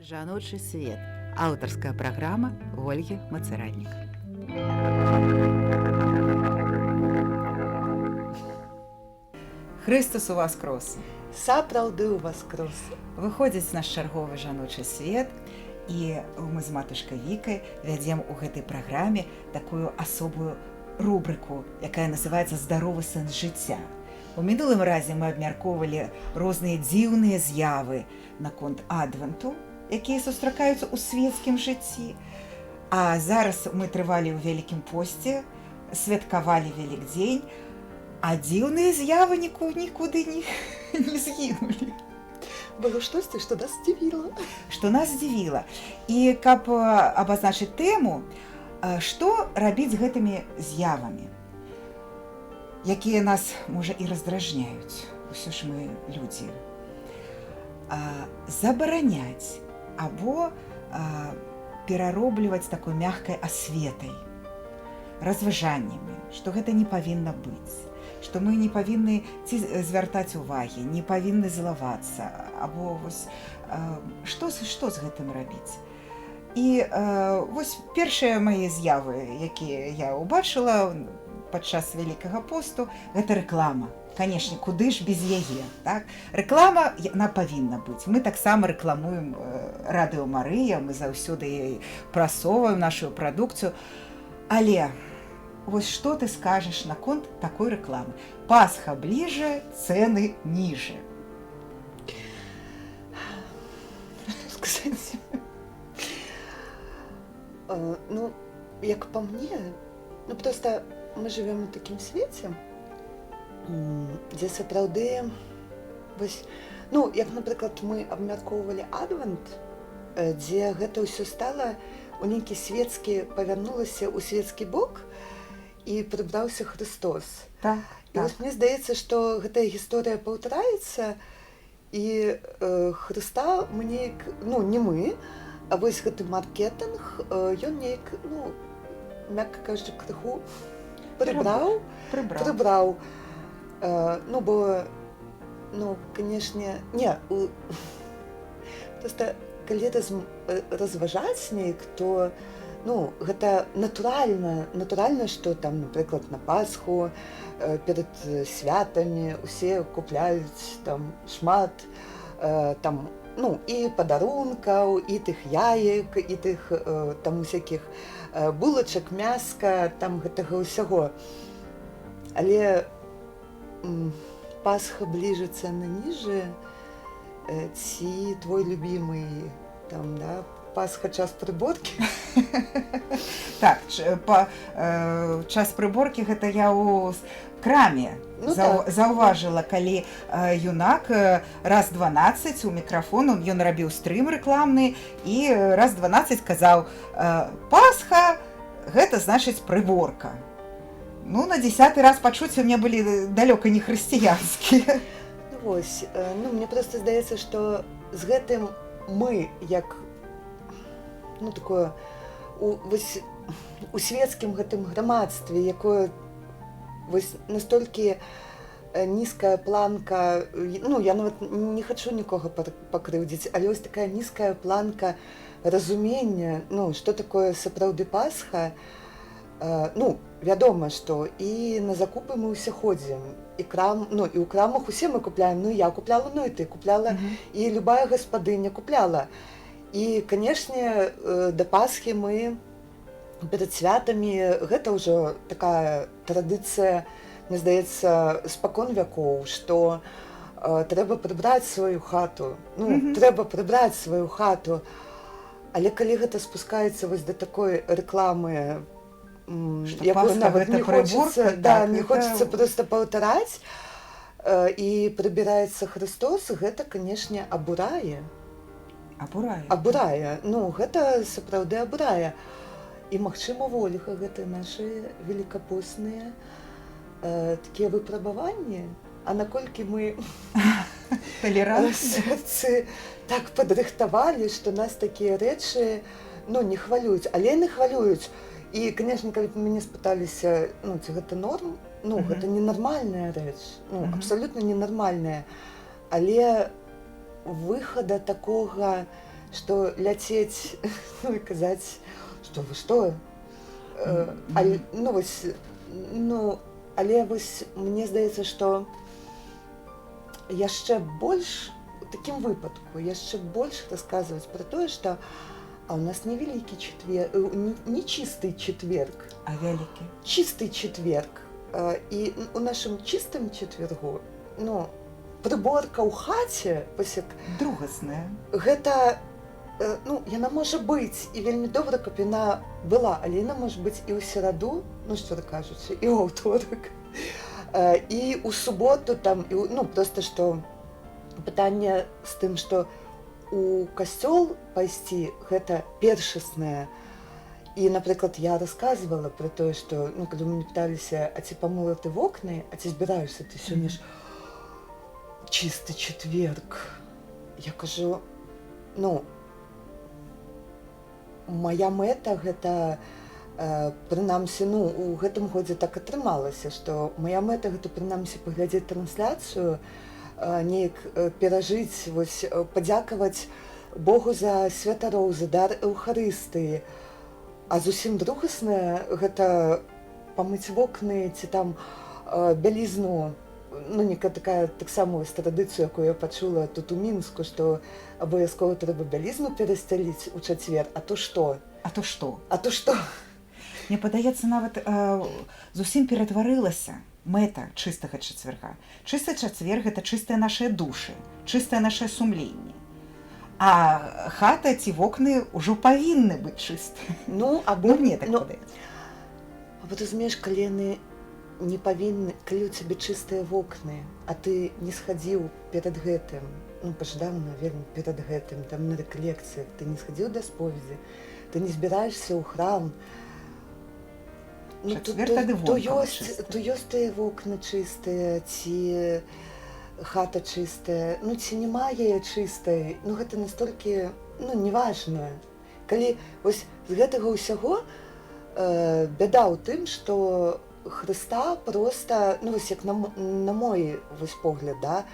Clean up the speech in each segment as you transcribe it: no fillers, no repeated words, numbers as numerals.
Жаночы свет. Аўтарская праграма Ольгі Мацаральнік. Христос уваскрос. Сапраўды ўваскрос. Выходзіць наш чарговы жаночы свет, і мы з матушкай Вікай вядзем у гэтай праграме такую асобую рубрыку, якая называецца «Здаровы сэнс жыцця». У мінулым разе мы абмяркоўвалі розныя дзіўныя з'явы наконт адвенту, якія сустракаюцца ў свецкім жыцці. А зараз мы трывалі ў Вялікім посце, святкавалі Велікдзень, а дзіўныя з'явы нікуды не згінулі. Было штосьці, што нас здзівіла. Што нас здзівіла. І каб абазначыць тэму, што рабіць з гэтымі з'явамі, якія нас, можа, і раздражняюць. Усё ж мы людзі. Забараняць або пераробліваць такой мяккай асветай, разважаннямі, што гэта не павінна быць, што мы не павінны ці звяртаць увагі, не павінны злавацца, або вось што з гэтым рабіць. І вось першыя мае з'явы, якія я ўбачыла падчас Вялікага посту, гэта рэклама. Канешне, куды ж без яе, так? Рэклама, яна павінна быць. Мы таксама рэкламуем Радыё Марыя, мы заўсёды прасоўваем нашу прадукцыю. Але вось што ты скажаш наконт такой рэкламы? Пасха бліжэ, цэны ніжэ. Што сказаць? Ну, як па мне, проста мы жывем у такім свеце, дзе сапраўды, як, напрыклад, мы абмяркоўвалі адвент, дзе гэта ўсё стала у нейкі свецкі, павярнулася ў свецкі бок і прыбраўся Христос. Так. І вось мне здаецца, што гэтая гісторыя паўтараецца, і Хрыста мы неяк, не мы, а вось гэты маркетынг, ён неяк, мякка кажучы, крыху прыбраў. Канешне, проста, калі разважаць неяк, то, гэта натуральна, што там, напрыклад, на Пасху, перад святамі усе купляюць там шмат, там, і падарункаў, і тых яек, і тых там усякіх булачак, мяска, там гэтага ўсяго. Але Пасха бліжэ, цэны ніжэ, ці твой любімы там, да, Пасха час прыборкі? Так, час прыборкі гэта я ў краме заўважыла, калі юнак раз 12 у мікрафон, ён рабіў стрым рэкламны, і раз 12 казаў: «Пасха гэта значыць прыборка». На 10-й раз пачуцці у мяне былі далёка не хрысціянскія. Вось, мне проста здаецца, што з гэтым мы, як, такое, у свецкім гэтым грамадстве, якое вось настолькі нізкая планка, я нават не хачу нікога пакрыўдзіць, але вось такая нізкая планка разумення, што такое сапраўды Пасха. Вядома, што і на закупы мы ўсе ходзім, і ў крамах усе мы купляем, я купляла, і ты купляла, і любая гаспадыня купляла. І, канешне, да Пасхі мы перад святамі, гэта ўжо такая традыцыя, мне здаецца, спакон вякоў, што трэба прыбраць сваю хату, але калі гэта спускаецца вось да такой рэкламы, якую нават не хочацца проста паўтараць, і прыбіраецца Христос, гэта, канешне, абурае. Гэта сапраўды абурае. І, магчыма, Ольга, гэта нашы велікапосныя такія выпрабаванні, а наколькі мы серцы так падрыхтавалі, што нас такія рэчы не хвалююць, але яны хвалююць. І, канешне, калі б мяне спыталіся, ці гэта норм, гэта ненармальная рэч, абсалютна ненармальная, але выхада такога, што ляцець ну і казаць, што вы што? Але, ну, вось, ну, але вось мне здаецца, што яшчэ больш у такім выпадку яшчэ больш расказваць пра тое, што а ў нас не вялікі чацвер, не чысты чацверг, А вялікі. чысты чацверг. І у нашым чыстым чацвергу, ну, прыборка ў хаце, вось як Другасная. гэта, ну, яна можа быць і вельмі добра, каб яна была, але яна можа быць і ў сераду, ну, шчыра кажучы, і ў аўторак, і ў суботу там, і, ну, проста што пытанне з тым, што у касцёл пайсці гэта першаснае. І, напрыклад, я расказвала пра тое, што, ну, калі мяне пыталіся, а ці памыла ты вокны, а ці збіраешся ты сёння ж чысты чацверг. Я кажу, ну, моя мэта гэта, прынамсі, ну, у гэтым годзе так атрымалася, што моя мэта гэта, прынамсі, паглядзець трансляцыю, неяк перажыць, вось, падзякаваць Богу за святароў, за дар Эўхарыстыі. А зусім другаснае гэта памыць вокны ці там бялізну, ну, нека такая таксама вось традыцыю, якую я пачула тут у Мінску, што абавязкова трэба бялізну перасцяліць у чацвер, а то што? А то што? А то што? Мне падаецца, нават зусім ператварылася мэта чыстага чацвярга. Чысты чацверг гэта чыстыя нашыя душы, чыстае нашае сумленне. А хата ці вокны ўжо павінны быць чыстыя. Ну, або Ну, мне так падаецца. А вот разумееш, калі яны не павінны, калі ў цябе чыстыя вокны, а ты не схадзіў перад гэтым, ну, пажадана, вельмі перад гэтым, там на рэкалекцыях, ты не схадзіў да споведзі, ты не збіраешся ў храм, ну, Чацвер тады вонкава чысты. то ёсць тыя вокны чыстыя, ці хата чыстая, ну, ці няма яе чыстай, ну, гэта настолькі, ну, неважна. Калі вось з гэтага ўсяго бяда ў тым, што Хрыста проста, ну, вось як на мой вось погляд, да,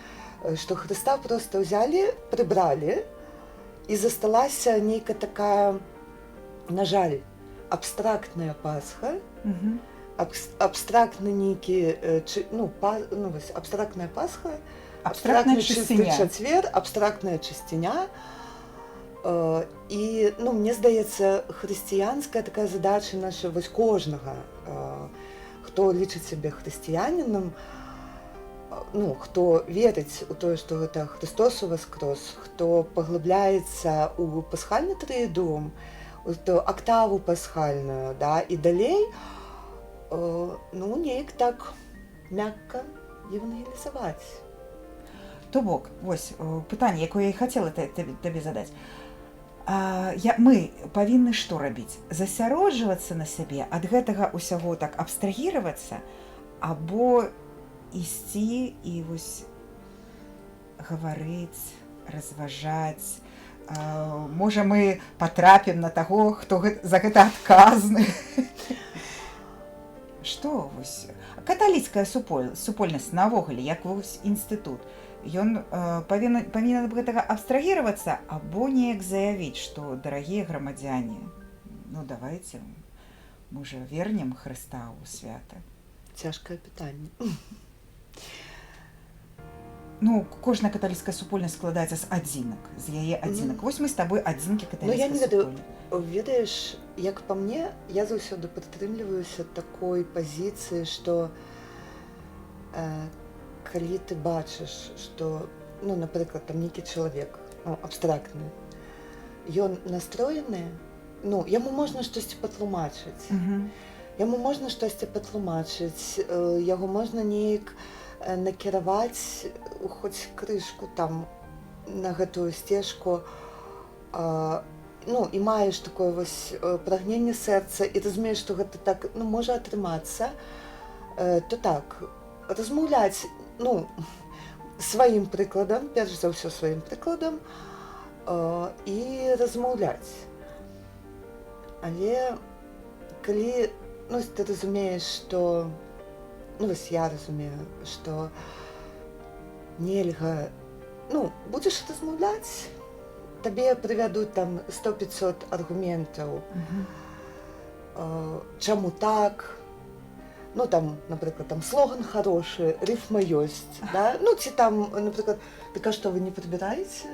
што Хрыста проста ўзялі, прыбралі, і засталася нейкая такая, на жаль, абстрактная Пасха, абстрактны нейкі, ну, вось, абстрактная Пасха, Абстрактная чысты чысціня. чацвер, абстрактная чысціня. І, ну, мне здаецца, хрысціянская такая задача наша, вось кожнага, хто лічыць сябе хрысціянінам, ну, хто верыць у тое, што гэта Хрыстос уваскрос, хто паглыбляецца ў пасхальны трыедум, у ту актаву пасхальную, да, і далей, ну, неяк так мякка евангелізаваць. То бок, вось, пытанне, якое я і хацела табе задаць. Мы павінны што рабіць? Засяроджвацца на сябе, ад гэтага ўсяго так абстрагіравацца, або ісці і вось гаварыць, разважаць. Можа, мы патрапім на таго, хто за гэта адказны. Што вось? Каталіцкая супольнасць навогуле, як вось інстытут, ён павінен ад гэтага абстрагіравацца або неяк заявіць, што, дарагія грамадзяне, ну, давайце, можа, вернем Хрыста ў свята. Цяжкае пытанне. Ну, кожная каталіцкая супольнасць складаецца з адзінак, з яе адзінак. Вось мы з табой адзінкі каталіцкай супольнасці. Ведаеш, як па мне, я заўсёды прытрымліваюся такой пазіцыі, што калі ты бачыш, што, ну, напрыклад, там нейкі чалавек, ну, абстрактны, ён настроены, ну, яму можна штосьці патлумачыць. Яму можна штосьці патлумачыць, яго можна неяк накіраваць хоць крышку там на гэтую сцежку, ну, і маеш такое вось прагненне сэрца і разумееш, што гэта так, ну, можа атрымацца, то так, размаўляць, ну, сваім прыкладам, перш за ўсё сваім прыкладам, і размаўляць. Але калі, ну, ты разумееш, што, ну, вось я разумею, што нельга, ну, будзеш размаўляць, табе прывядуць там 100-500 аргументаў, чаму так, ну там, напрыклад, там слоган хорошы, рыфма ёсць, да? Ну ці там, напрыклад, так а што вы не прыбіраеце?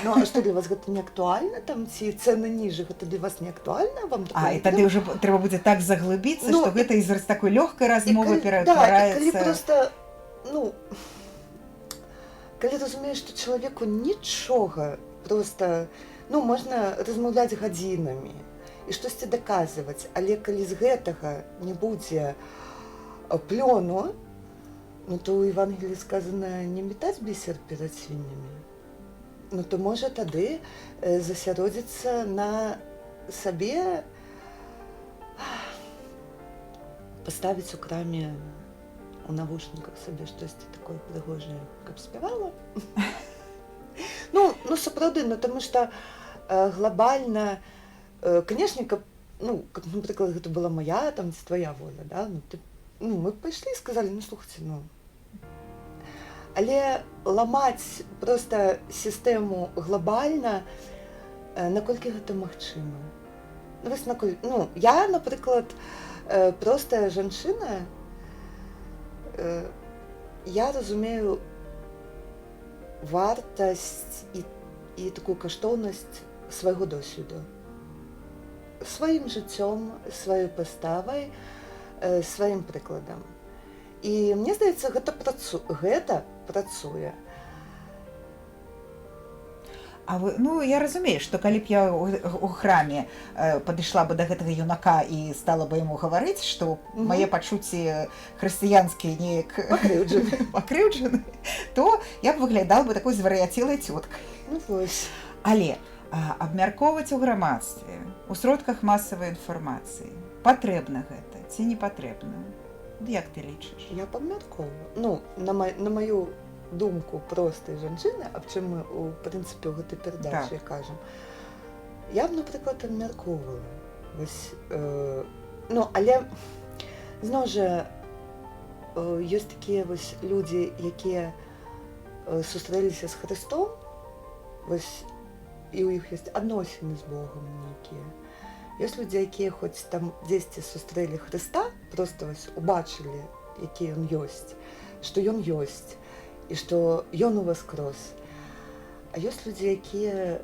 Ну а што для вас гэта не актуальна, там ці цэны ніжэй, гэта для вас не актуальна, вам такое і тады ўжо трэба будзе так заглыбіцца, Ну, што гэта з такой лёгкай размовы Да, і калі ператвараецца. проста, ну, калі разумееш, што чалавеку нічога, проста, ну, можна размаўляць гадзінамі і штосьці даказваць, але калі з гэтага не будзе плёну, ну, то ў Евангеліі сказана не метаць бісер перад свіннямі. Ну, то можа тады засяродзіцца на сабе, паставіць у краме у навушніках сабе штосьці такое прыгожае, каб спявала. Ну, сапраўды, ну, таму што глобальна, канешне, каб, ну, каб, напрыклад, гэта была моя, там, ці твоя воля, да, ну, мы пайшлі і сказалі, ну, слухайце, ну, але ламаць проста сістэму глобальна, наколькі гэта магчыма. Ну, вось наколькі, ну, я, напрыклад, простая жанчына, я разумею вартасць і такую каштоўнасць свайго досведу. Сваім жыццём, сваёй паставай, сваім прыкладам. І мне здаецца, гэта працуе. А вы, ну, я разумею, што калі б я у храме падышла бы да гэтага юнака і стала бы яму гаварыць, што мае пачуцці хрысціянскія неяк пакрыўджаны, то я б выглядала бы такой звар'яцелай цёткай. Ну, вось. Але абмяркоўваць у грамадстве, у сродках масавай інфармацыі, патрэбна гэта ці не патрэбна? Як ты лічыш? Я памяркоўваю. Ну, на маю думку простай жанчыны, аб чым мы, у прынцыпе, у гэтай перадачы кажам, я б, напрыклад, абмяркоўвала. Вось, ну, але, зноў жа, ёсць такія вось людзі, якія сустрэліся з Хрыстом, вось, і ў іх ёсць адносіны з Богам нейкія. Ёсць людзі, якія хоць там дзесьці сустрэлі Хрыста, проста вось убачылі, які ён ёсць, што ён ёсць, і што ён уваскрос. А ёсць людзі, якія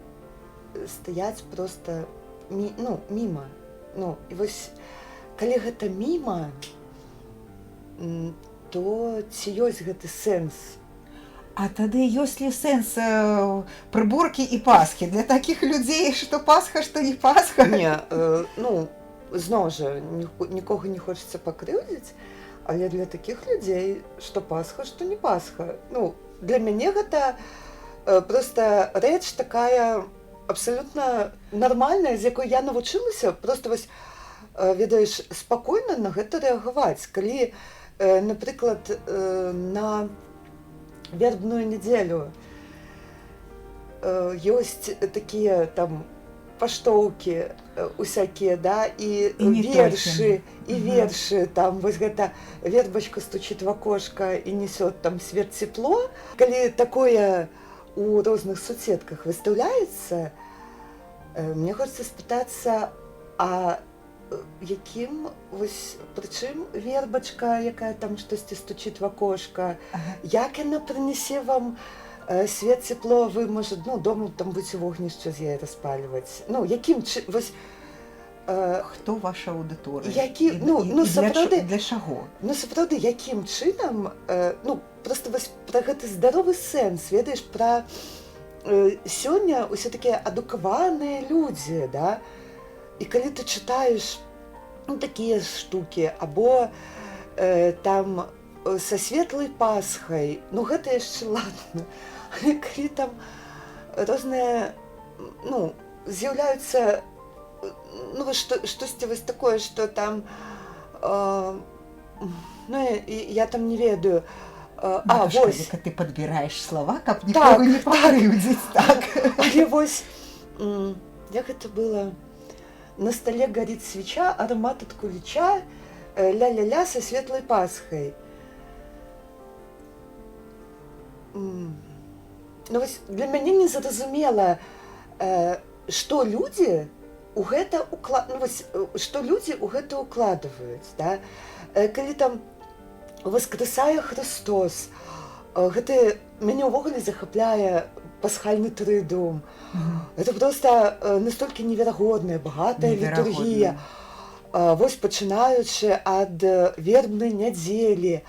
стаяць проста міма. Ну, і вось, калі гэта міма, то ці ёсць гэты сэнс? А тады ёсць ли сэнс прыборкі і пасхі для такіх людзей, што пасха, што не пасха? Не, ну, зноў жа, нікога не хочацца пакрыўдзіць, але для такіх людзей, што пасха, што не пасха. Ну, для мяне гэта проста рэч такая абсалютна нармальная, з якой я навучылася, проста вось, ведаеш, спакойна на гэта рэагаваць. Калі, напрыклад, на вербную нядзелю ёсць такія там паштоўкі усякія, да, і вершы, там вось гэта вербачка стучыць в акошка і несёт там свет цепло. Калі такое у розных соцсетках выстаўляецца, мне хочацца спытацца, а якім, вось, прычым вербачка, якая там штосьці стучыць в акошка, як яна прынясе вам свет, цепло, вы, можа, ну, дома там будзе вогнішча з яе распальваць. Ну, якім вось... Хто ваша аўдыторыя? Сапраўды, для чаго? Ну, сапраўды, якім чынам, ну, проста вось пра гэты здаровы сэнс, ведаеш, пра сёння ўсе такія адукаваныя людзі, да? І калі ты чытаеш, ну, такія штукі, або там са светлай пасхай, ну, гэта яшчэ ладна. Але калі там розныя, ну, з'яўляюцца, ну, штосьці вось такое, што там, ну, я там не ведаю, вось. Ты падбіраеш слова, каб нікога не пакрыўдзіць, так. Але вось, як гэта было? На столе горит свеча, аромат от кулича, ля-ля-ля со светлой пасхой. Ну, вось для мяне незразумела, што людзі у гэта што людзі ў гэта ўкладваюць, да? Калі там воскресае Христос, гэта мяне ўвогуле захапляе пасхальны трыдум. Это просто настолькі неверагодная, багатая літургія. Вось пачынаючы ад вербнай нядзелі.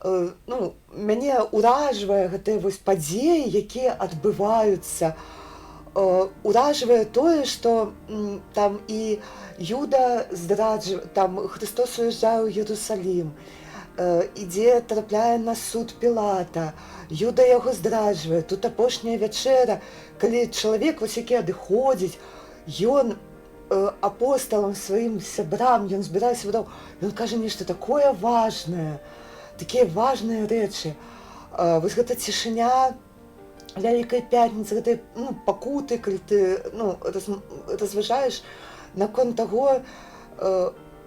Ну, мяне ўражвае гэтыя вось падзеі, якія адбываюцца. Уражвае тое, што там і Юда там Христос уязджае ў Єрусалім, ідзе, трапляе на суд Пілата, Юда яго здраджвае, тут апошняя вячэра, калі чалавек вось які адыходзіць, ён апосталам сваім сябрам, ён збірае сяброў, ён кажа нешта такое важнае, такія важныя рэчы. Вось гэта цішыня Вялікай Пятніцы, гэтай пакуты, калі ты разважаеш наконт таго,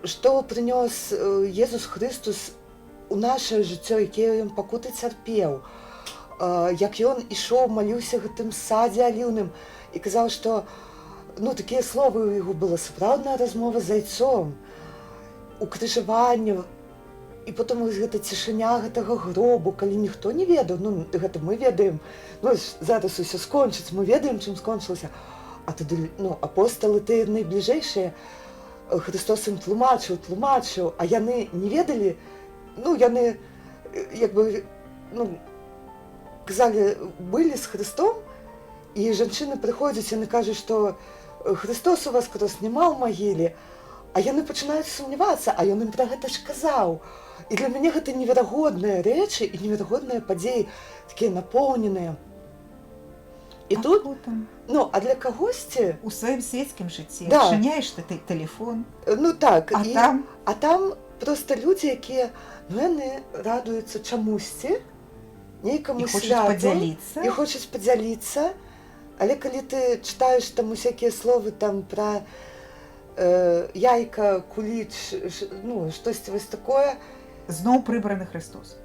што прынёс Езус Христус у нашае жыццё, якія ён пакуты цярпеў, як ён ішоў, маліўся гэтым садзе аліўным і казаў, што такія словы ў яго была сапраўдная размова з айцом, укрыжаванне. І потым гэта цішыня гэтага гробу, калі ніхто не ведаў, гэта мы ведаем, зараз усё скончыць, мы ведаем, чым скончылася. А тады апосталы тыя найбліжэйшыя, Христос ім тлумачыў, а яны не ведалі, яны як бы казалі, былі з Христом, і жанчыны прыходзяць, яны кажуць, што Христос у вас няма ў магіле, а яны пачынаюць сумнявацца, а ён ім пра гэта ж казаў. І для мяне гэта неверагодныя рэчы і неверагодныя падзеі, такія напоўненыя. І тут, а для кагосьці... У сваім свецкім жыцці адчыняеш ты тэлефон. Так. А там проста людзі, якія, яны радуюцца чамусьці, нейкаму святу. І хочуць падзяліцца. Але калі ты чытаеш там усякія словы там пра яйка, куліч, штосьці вось такое, зноў прыбраны Христос.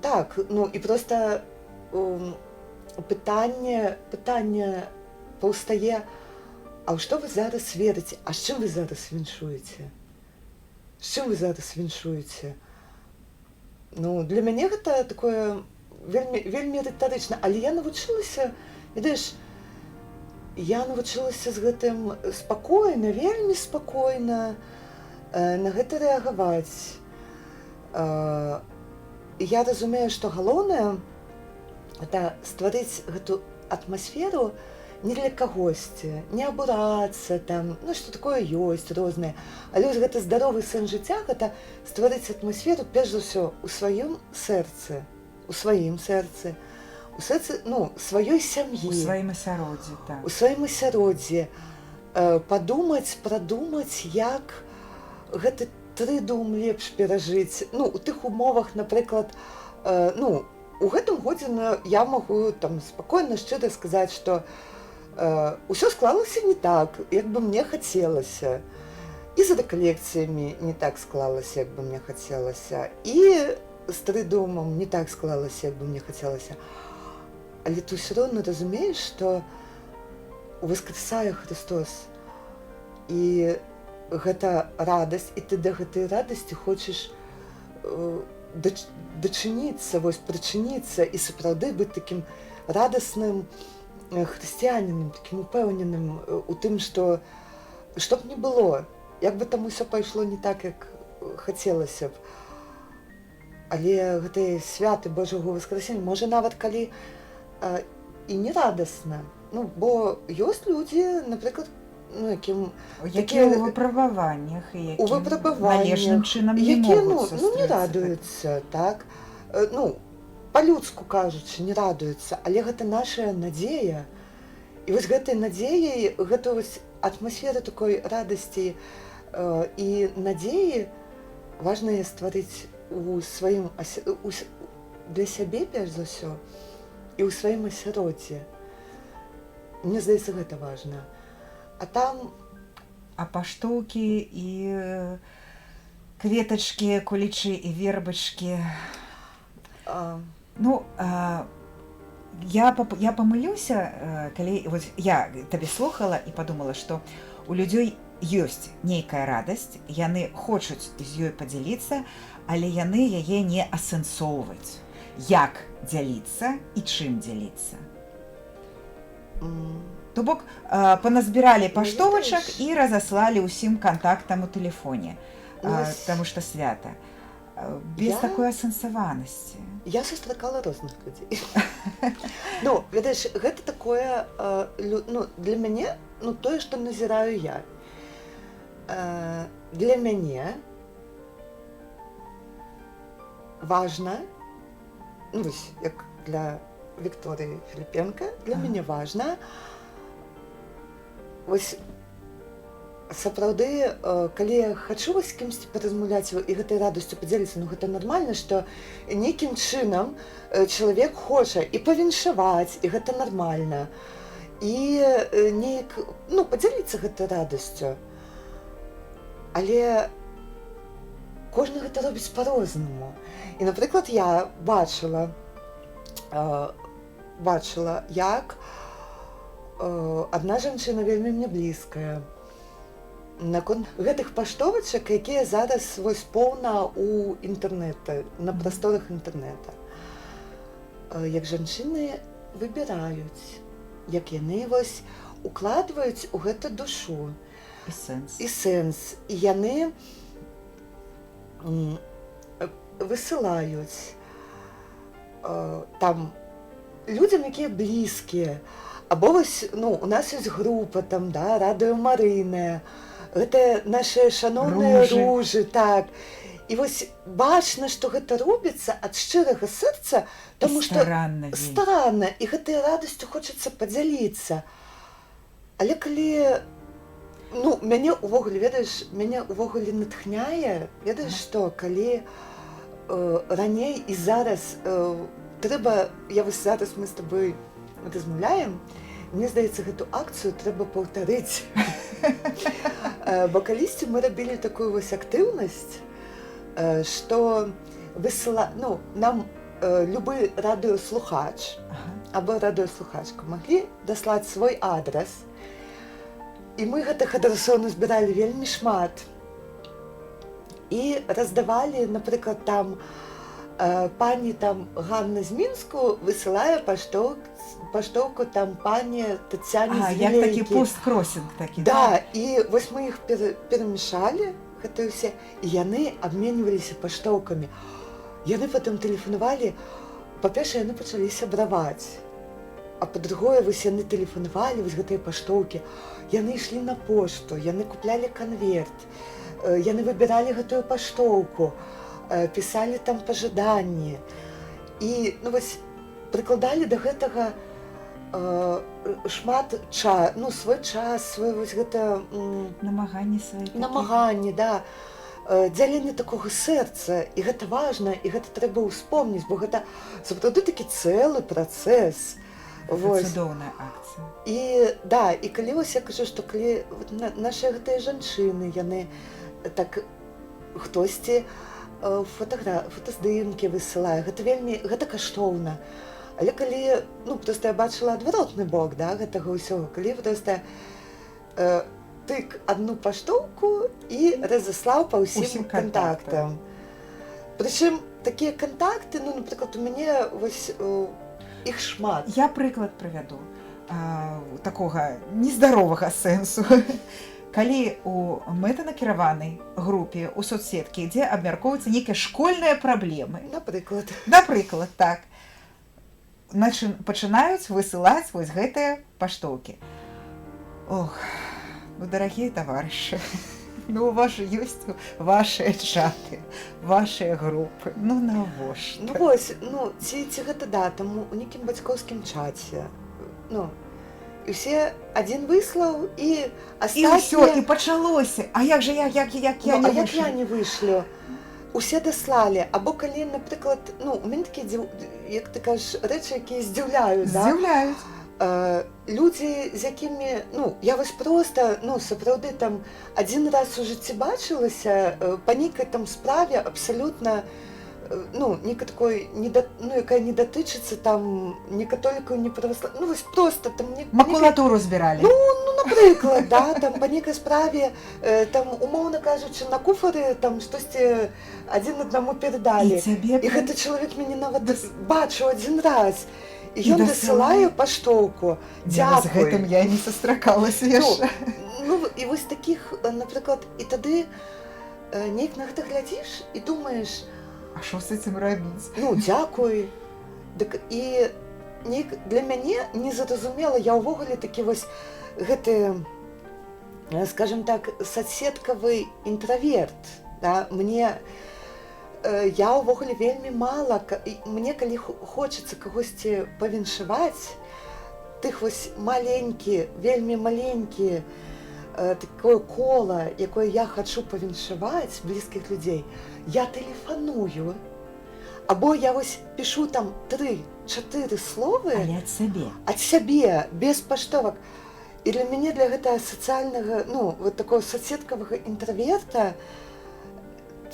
Так, і проста пытанне паўстае, а ў што вы зараз верыце? А з чым вы зараз віншуеце? З чым вы зараз віншуеце? Для мяне гэта такое вельмі рытарычна, але я навучылася, ведаеш, з гэтым спакойна, вельмі спакойна на гэта рэагаваць. Я разумею, што галоўнае гэта стварыць гэту атмасферу не для кагосьці, не абурацца там, што такое ёсць рознае. Але вось гэта здаровы сэнс жыцця, гэта стварыць атмасферу перш за ўсё у сваім сэрцы, у сэрцы, сваёй сям'і. У сваім асяроддзі, так. У сваім асяроддзі. Прадумаць, як гэты трыдум лепш перажыць. У тых умовах, напрыклад, у гэтым годзе я магу спакойна, шчыра сказаць, што ўсё склалася не так, як бы мне хацелася. І з рэкалекцыямі не так склалася, як бы мне хацелася. І з трыдумам не так склалася, як бы мне хацелася. Але ты ўсё роўна разумееш, што воскресае Христос. І гэта радасць, і ты да гэтай радасці хочаш дачыніцца, прычыніцца і сапраўды быць такім радасным хрысціянінам, такім упэўненым у тым, што б не было, як бы там усё пайшло не так, як хацелася б. Але гэтыя святы Божага Воскресення, можа нават калі і не радасна, бо ёсць людзі, напрыклад, якім... Якія ў выпрабаваннях і якім належным чынам не могуць сустрэцца. Не радуюцца, так? Па-людску кажучы, не радуюцца, але гэта наша надзея. І вось гэтай надзеяй, гэта вось атмасфера такой радасці і надзеі важна стварыць у сваім для сябе, перш за ўсё, і ў сваім асяроддзі. Мне здаецца, гэта важна. А там... А паштоўкі і кветачкі, кулічы і вербачкі. Я памылюся, калі вось я табе слухала і падумала, што у людзей ёсць нейкая радасць, яны хочуць з ёй падзяліцца, але яны яе не асэнсоўваюць. Як дзяліцца і чым дзяліцца? То бок паназбіралі паштовачак і разаслалі ўсім кантактам у тэлефоне, таму што свята. Без такой асэнсаванасці. Я сустракала розных людзей. Ну, ведаеш, гэта такое, ну, для мяне, ну, тое, што назіраю я. Для мяне важна, ну, вось, як для Вікторыі Філіпенка, для мяне важна, вось, сапраўды, калі я хачу з кімсьці паразмаўляць і гэтай радасцю падзяліцца, ну гэта нармальна, што нейкім чынам чалавек хоча і павіншаваць, і гэта нармальна, і неяк, ну, падзяліцца гэтай радасцю. Але кожны гэта робіць па-рознаму. І, напрыклад, я бачыла, як адна жанчына вельмі мне блізкая, наконт гэтых паштовачак, якія зараз вось поўна ў інтэрнэта, на прасторах інтэрнэта. Як жанчыны выбіраюць, як яны вось укладваюць у гэта душу. І сэнс. І яны высылаюць там людзям, якія блізкія. Або вось, ну, у нас ёсць група там, да, Радыё Марыйная, гэта нашыя шаноўныя ружы, так. І вось бачна, што гэта робіцца ад шчырага сэрца, таму што старанна, і гэтай радасцю хочацца падзяліцца. Але калі, ну, мяне ўвогуле, ведаеш, мяне ўвогуле натхняе, ведаеш што, калі раней і зараз трэба, я вось зараз мы з табой размаўляем, мне здаецца, гэту акцыю трэба паўтарыць. Бо калісьці мы рабілі такую вось актыўнасць, што ну, нам любы радыёслухач або радыёслухачка маглі даслаць свой адрас, і мы гэтых адрасоў назбіралі вельмі шмат. І раздавалі, напрыклад, там пані там Ганна з Мінску высылае паштоўку там пані Тацяне з Вілейкі. Як такі пост-кросінг такі. Да, і вось мы іх перамяшалі, гэтыя ўсе, і яны абменьваліся паштоўкамі. Яны потым тэлефанавалі, па-першае, яны пачалі сябраваць, а па-другое, вось яны тэлефанавалі, вось гэтыя паштоўкі, яны ішлі на пошту, яны куплялі канверт, яны выбіралі гэтую паштоўку, пісалі там пажаданні і, ну, вось, прыкладалі да гэтага шмат ну, свой час, свой вось гэта... Намаганні свае. Намаганні, да. Дзяленне такога сэрца, і гэта важна, і гэта трэба ўспомніць, бо гэта сапраўды такі цэлы працэс. Цудоўная акцыя. І, да, і калі вось я кажу, што калі нашы гэтыя жанчыны, яны так хтосьці фотаздымкі высылае, гэта вельмі, гэта каштоўна. Але калі, ну, проста я бачыла адваротны бок, да, гэтага ўсёга, калі проста тык адну паштоўку і разаслаў па ўсім кантактам. Прычым такія кантакты, ну, напрыклад, у мяне вось іх шмат. Я прыклад прывяду такога нездаровага сэнсу. Калі у мэтанакіраванай групе ў соцсеткі, дзе абмяркоўваюцца нейкія школьныя праблемы. Напрыклад, так. Пачынаюць высылаць вось гэтыя паштоўкі. Ох, ну, дарагія таварышы, ну, у вас ёсць вашыя чаты, вашыя групы, ну, навошта? Ну, вось, ну, ці гэта, да, там у нейкім бацькоўскім чаце, ну, і ўсе адзін выслаў, і астатнія... І ўсё, і пачалося. А як жа я не вышлю? А як я не вышлю? Усе даслалі. Або калі, напрыклад, ну, у мяне такія, як ты кажаш, рэчы, якія здзіўляюць, да? Здзіўляюць. Людзі, з якімі, ну, я вось проста, ну, сапраўды там адзін раз у жыцці бачылася па нейкай там справе абсалютна ну, некаторой, ну, якая не датычыцца там ні католікаў, ні праваслаўных, ну, вось проста там Макулатуру збіралі. Ну, напрыклад, да, там па нейкай справе, там, умоўна кажучы, на куфары там штосьці адзін аднаму перадалі. І гэты чалавек мяне нават бачыў адзін раз. І ён дасылае паштоўку. Дзякуй. З гэтым я не сустракалася яшчэ. Ну, і вось такіх, напрыклад, і тады неяк на гэта глядзіш і думаеш, а што з гэтым рабіць? Ну, дзякуй. І для мяне незразумела, я ўвогуле такі вось гэты, скажем так, соцсеткавы інтраверт. Да? Я ўвогуле вельмі мала, мне калі хочацца кагосьці павіншаваць, тых вось вельмі маленькі, такое кола, якое я хачу павіншаваць блізкіх людзей, я тэлефаную. Або я вось пішу там 3-4 словы. Але ад сябе. Ад сябе, без паштовак. І для мяне, для гэтага сацыяльнага, ну, вот такого соцсеткавага інтраверта,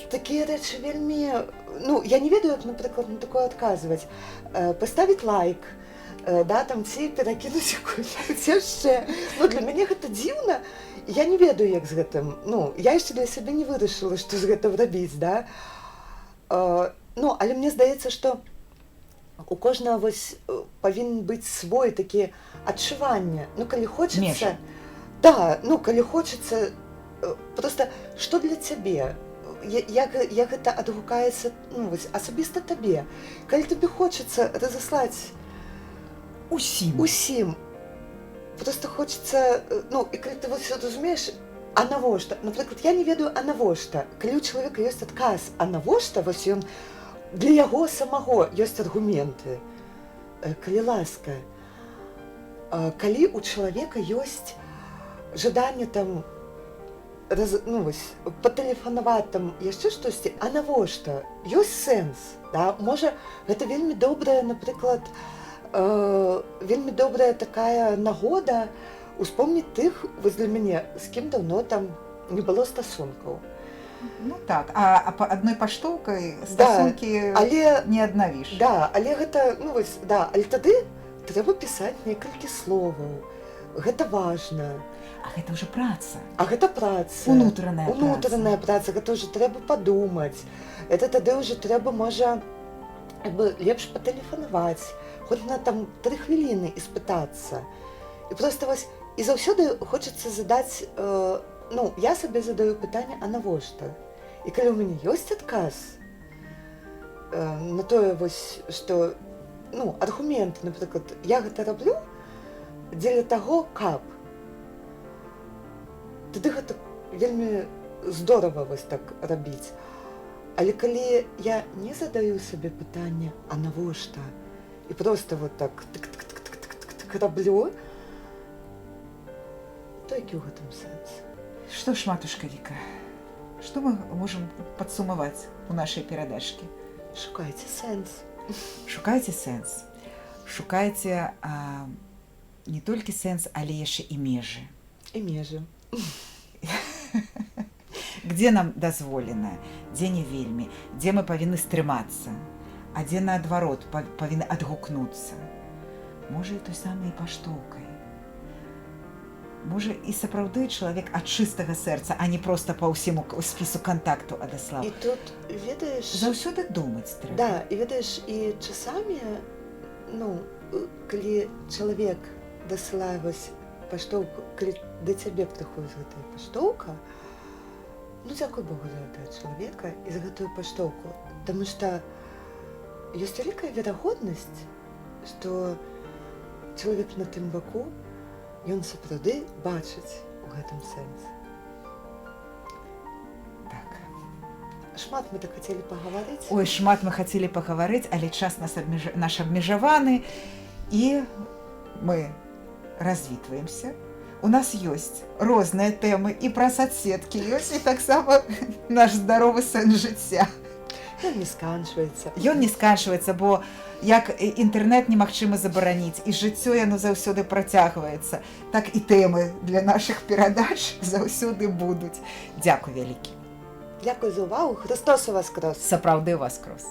такія рэчы вельмі... Ну, я не ведаю, як, напрыклад, на такое адказваць. Паставіць лайк, да, там, ці перакінуць якую-небудзь яшчэ. Ну, для мяне гэта дзіўна. Я не ведаю, як з гэтым. Ну, я яшчэ для сябе не вырашыла, што з гэтым рабіць, да. Ну, але мне здаецца, што у кожнага вось павінен быць свой такі адчуванне. Ну, калі хочацца... Да, ну, калі хочацца... Проста, што для цябе? Як гэта адгукаецца, ну, вось, асабіста табе? Калі табе хочацца разаслаць усім, проста хочацца, ну, і калі ты вось разумееш, а навошта? Напрыклад, я не ведаю, а навошта? Калі ў чалавека ёсць адказ, а навошта, вось ён, для яго самого ёсць аргументы. Калі ласка, калі ў чалавека ёсць жаданне там, ну, вось, патэлефанаваць там яшчэ штосьці, а навошта? Ёсць сэнс, да? Можа, гэта вельмі добрая, напрыклад, вельмі добрая такая нагода успомніць тых, вось для мяне, з кім даўно там не было стасункаў. Ну так, а па адной паштоўкай стасункі не аднавіш. Да, але гэта, ну вось, да, але тады трэба пісаць некалькі словаў. Гэта важна. А гэта ўжо праца. А гэта праца. Унутраная праца, гэта ўжо трэба падумаць. Это тады ўжо трэба, можа, лепш патэлефанаваць, хоць на там 3 хвіліны і спытацца. І проста вось, і заўсёды хочацца задаць, ну, я сабе задаю пытанне, а навошта? І калі ў мяне ёсць адказ на тое, вось, што, ну, аргумент, напрыклад, я гэта раблю дзеля таго, каб, тады гэта вельмі здорава вось так рабіць. Але калі я не задаю сабе пытанне, а навошта? І проста вот так раблю, то які ў гэтым сэнс? Што ж, матушка Віка, што мы можам падсумаваць у нашай перадачкі? Шукайце сэнс. Шукайце сэнс. Шукайце не толькі сэнс, але яшчэ і межы. І межы. Дзе нам дазволена, дзе не вельмі, дзе мы павінны стрымацца, а дзе наадварот павінны адгукнуцца. Можа, і той самай паштоўкай. Можа, і сапраўды чалавек ад чыстага сэрца, а не проста па ўсіму спісу кантакту адаслаў. І тут, ведаеш... Заўсёды думаць трэба. Да, і ведаеш, і часамі, ну, калі чалавек дасылае вось паштоўку, калі да цябе прыходзіць гэтая паштоўка, ну, дзякуй Богу за гэтага чалавека і за гэтую паштоўку. Таму што ёсць вялікая верагоднасць, што чалавек на тым баку, ён сапраўды бачыць у гэтым сэнсе. Так. Шмат мы так хацелі пагаварыць. Ой, шмат мы хацелі пагаварыць, але час наш абмежаваны, і мы развітваемся. У нас ёсць розныя тэмы, і пра соцсеткі ёсць, і таксама наш здаровы сэнс жыцця. Ён не сканчваецца. Ён не сканчваецца, бо як інтэрнэт немагчыма забараніць, і жыццё яно заўсёды працягваецца, так і тэмы для нашых перадач заўсёды будуць. Дзякуй вялікі. Дзякуй за ўвагу. Христос у вас крос. Сапраўды у вас крос.